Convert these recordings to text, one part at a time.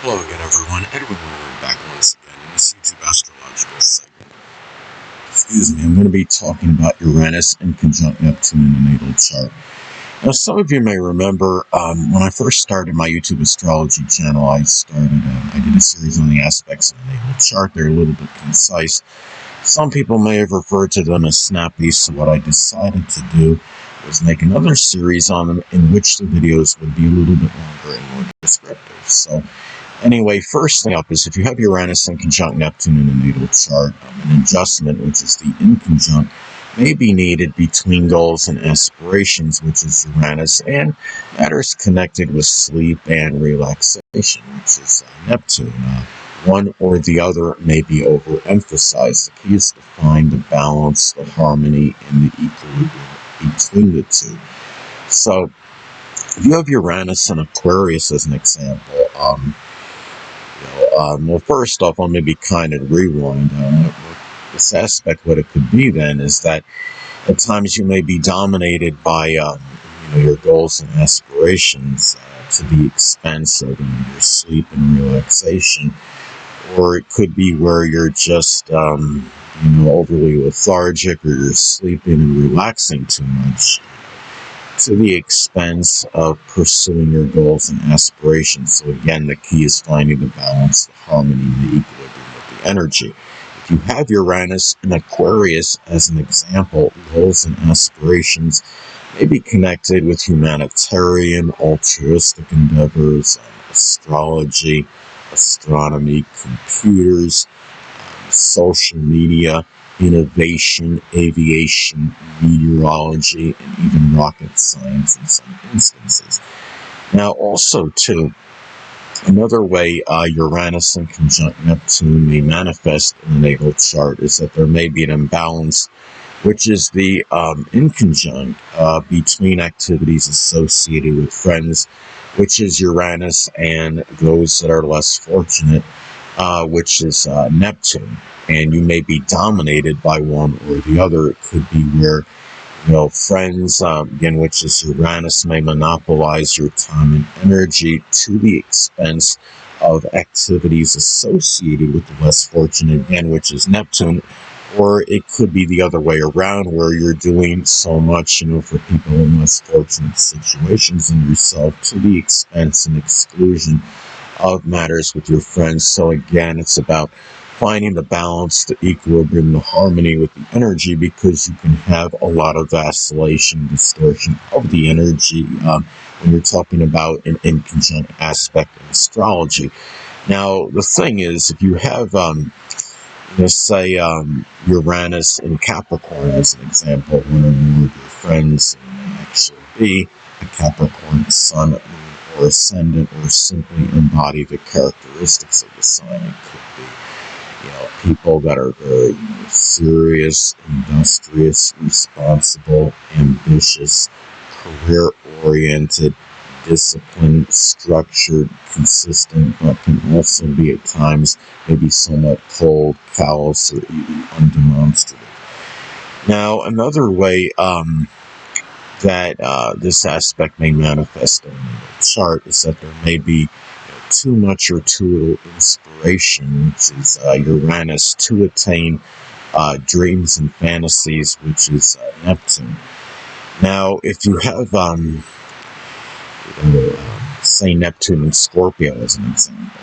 Hello again, everyone. Edwin Warren back once again in this YouTube astrological segment. Excuse me, I'm going to be talking about Uranus in conjunct Neptune in the natal chart. Now, some of you may remember when I first started my YouTube astrology channel, I did a series on the aspects of the natal chart. They're a little bit concise. Some people may have referred to them as snappy, so what I decided to do was make another series on them in which the videos would be a little bit longer and more descriptive. So anyway, first thing up is if you have Uranus in conjunct Neptune in the natal chart, an adjustment, which is the inconjunct, may be needed between goals and aspirations, which is Uranus, and matters connected with sleep and relaxation, which is Neptune. One or the other may be overemphasized. The key is to find the balance, the harmony, and the equilibrium between the two. So, if you have Uranus and Aquarius as an example, well, first off, I'll maybe kind of rewind. This aspect, what it could be then is that at times you may be dominated by your goals and aspirations to the expense of your sleep and relaxation, or it could be where you're just overly lethargic, or you're sleeping and relaxing too much to the expense of pursuing your goals and aspirations. So again, the key is finding the balance, the harmony, and the equilibrium of the energy. If you have Uranus and Aquarius as an example, goals and aspirations may be connected with humanitarian, altruistic endeavors, astrology, astronomy, computers, social media, innovation, aviation, meteorology, and even rocket science in some instances. Now, also, too, another way Uranus in conjunct Neptune may manifest in the natal chart is that there may be an imbalance, which is the inconjunct between activities associated with friends, which is Uranus, and those that are less fortunate, which is Neptune. And you may be dominated by one or the other. It could be where, friends, again, which is Uranus, may monopolize your time and energy to the expense of activities associated with the less fortunate, again, which is Neptune. Or it could be the other way around, where you're doing so much, for people in less fortunate situations than yourself to the expense and exclusion of matters with your friends. So again, it's about finding the balance, the equilibrium, the harmony with the energy, because you can have a lot of vacillation, distortion of the energy when you're talking about an inconjunct aspect in astrology. Now, the thing is, if you have, say, Uranus in Capricorn as an example, one or more of your friends may actually be a Capricorn sun, moon, or ascendant, or simply embody the characteristics of the sign. It could be people that are very serious, industrious, responsible, ambitious, career-oriented, disciplined, structured, consistent, but can also be at times maybe somewhat cold, callous, or even undemonstrative. Now, another way that this aspect may manifest in the chart is that there may be too much or too little inspiration, which is Uranus, to attain dreams and fantasies, which is Neptune. Now, if you have, say, Neptune and Scorpio as an example,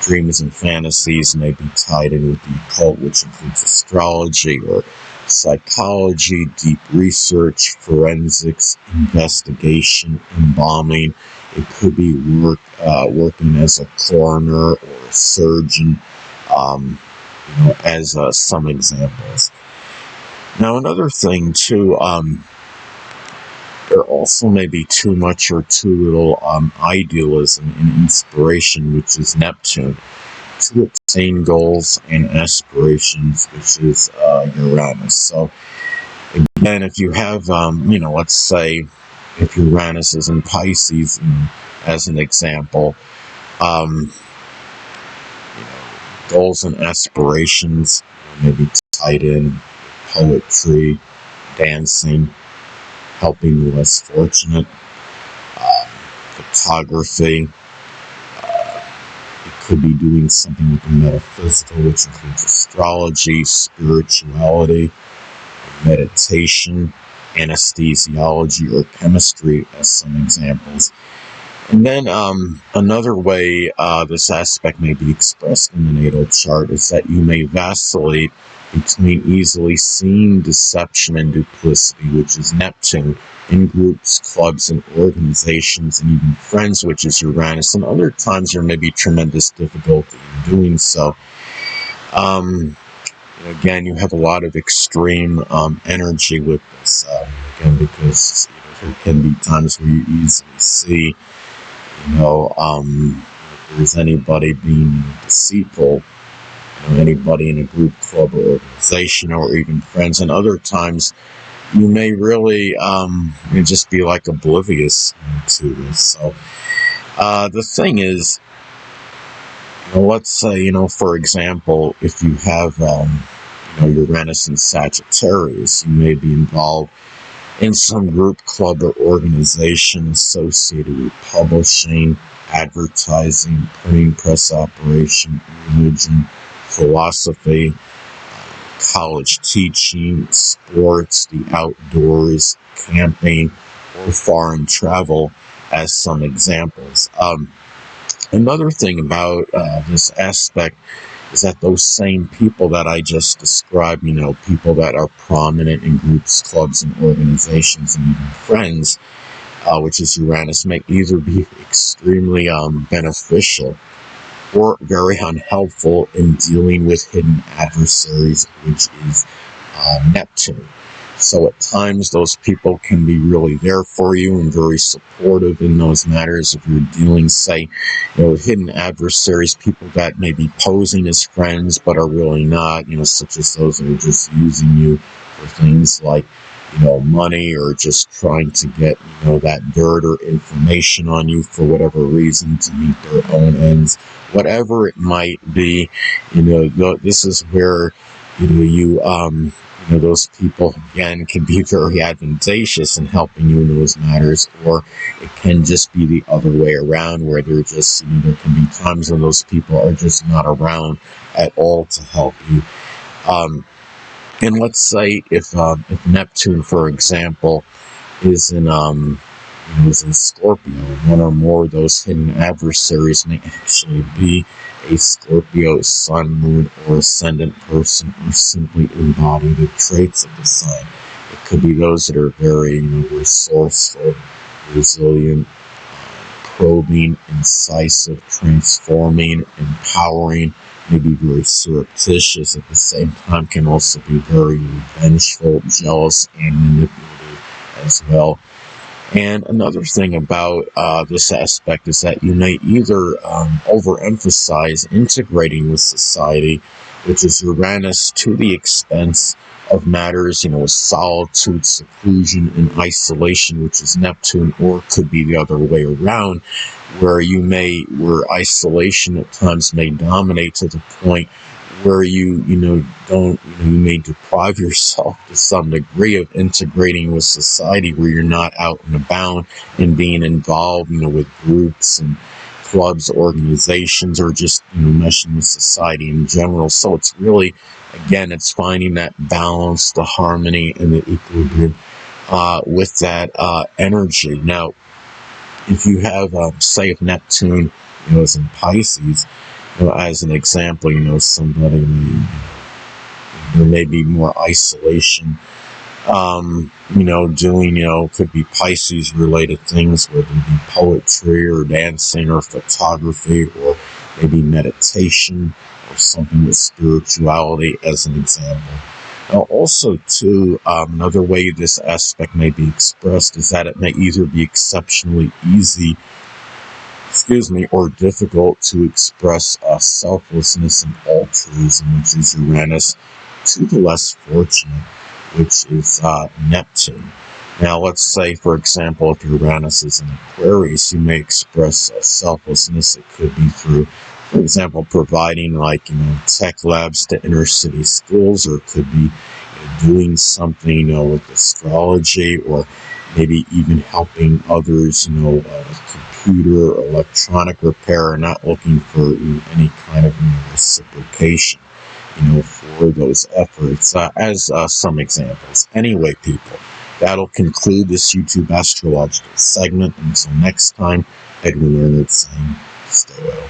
dreams and fantasies may be tied in with the occult, which includes astrology or psychology, deep research, forensics, investigation, embalming. It could be working as a coroner or a surgeon, as some examples. Now, another thing, too, there also may be too much or too little idealism and inspiration, which is Neptune, to attain goals and aspirations, which is Uranus. So, again, if you have, let's say, if Uranus is in Pisces, as an example, goals and aspirations may be tied in poetry, dancing, helping the less fortunate, photography. It could be doing something with the metaphysical, which includes astrology, spirituality, meditation, anesthesiology, or chemistry as some examples. And then another way this aspect may be expressed in the natal chart is that you may vacillate between easily seen deception and duplicity, which is Neptune, in groups, clubs, and organizations, and even friends, which is Uranus. And other times there may be tremendous difficulty in doing so. Again, you have a lot of extreme energy with this, again, because there can be times where you easily see, if there's anybody being deceitful, anybody in a group, club, or organization, or even friends. And other times you may really just be like oblivious to this. So the thing is, let's say, for example, if you have, Uranus and Sagittarius, you may be involved in some group, club, or organization associated with publishing, advertising, printing press operation, religion, philosophy, college teaching, sports, the outdoors, camping, or foreign travel as some examples. Another thing about this aspect is that those same people that I just described, people that are prominent in groups, clubs, and organizations, and even friends, which is Uranus, may either be extremely beneficial or very unhelpful in dealing with hidden adversaries, which is Neptune. So at times those people can be really there for you and very supportive in those matters. If you're dealing, say, with hidden adversaries, people that may be posing as friends but are really not, such as those that are just using you for things like, money, or just trying to get, that dirt or information on you for whatever reason to meet their own ends. Whatever it might be, this is where, those people, again, can be very advantageous in helping you in those matters, or it can just be the other way around, where they're just, there can be times when those people are just not around at all to help you. And let's say if Neptune, for example, is in Scorpio, one or more of those hidden adversaries may actually be a Scorpio sun, moon, or ascendant person, or simply embody the traits of the sign. It could be those that are very, resourceful, resilient, probing, incisive, transforming, empowering, maybe very surreptitious, at the same time can also be very vengeful, jealous, and manipulative as well. And another thing about this aspect is that you may either overemphasize integrating with society, which is Uranus, to the expense of matters, solitude, seclusion, and isolation, which is Neptune, or it could be the other way around, where isolation at times may dominate to the point where you may deprive yourself to some degree of integrating with society, where you're not out and about and being involved, with groups and clubs, organizations, or just, meshing with society in general. So it's really, again, it's finding that balance, the harmony, and the equilibrium with that energy. Now, if you have, say, if Neptune, is in Pisces, as an example, somebody, there may be more isolation, doing, could be Pisces related things, whether it be poetry or dancing or photography, or maybe meditation or something with spirituality as an example. Now, also, too, another way this aspect may be expressed is that it may either be exceptionally easy, or difficult to express selflessness and altruism, which is Uranus, to the less fortunate, which is Neptune. Now, let's say, for example, if Uranus is in Aquarius, you may express selflessness. It could be through, for example, providing tech labs to inner city schools, or it could be doing something, with astrology, or maybe even helping others, with computer or electronic repair are not looking for any kind of reciprocation, for those efforts, as some examples. Anyway, people, that'll conclude this YouTube astrological segment. Until next time, Edwin Leonard saying, stay well.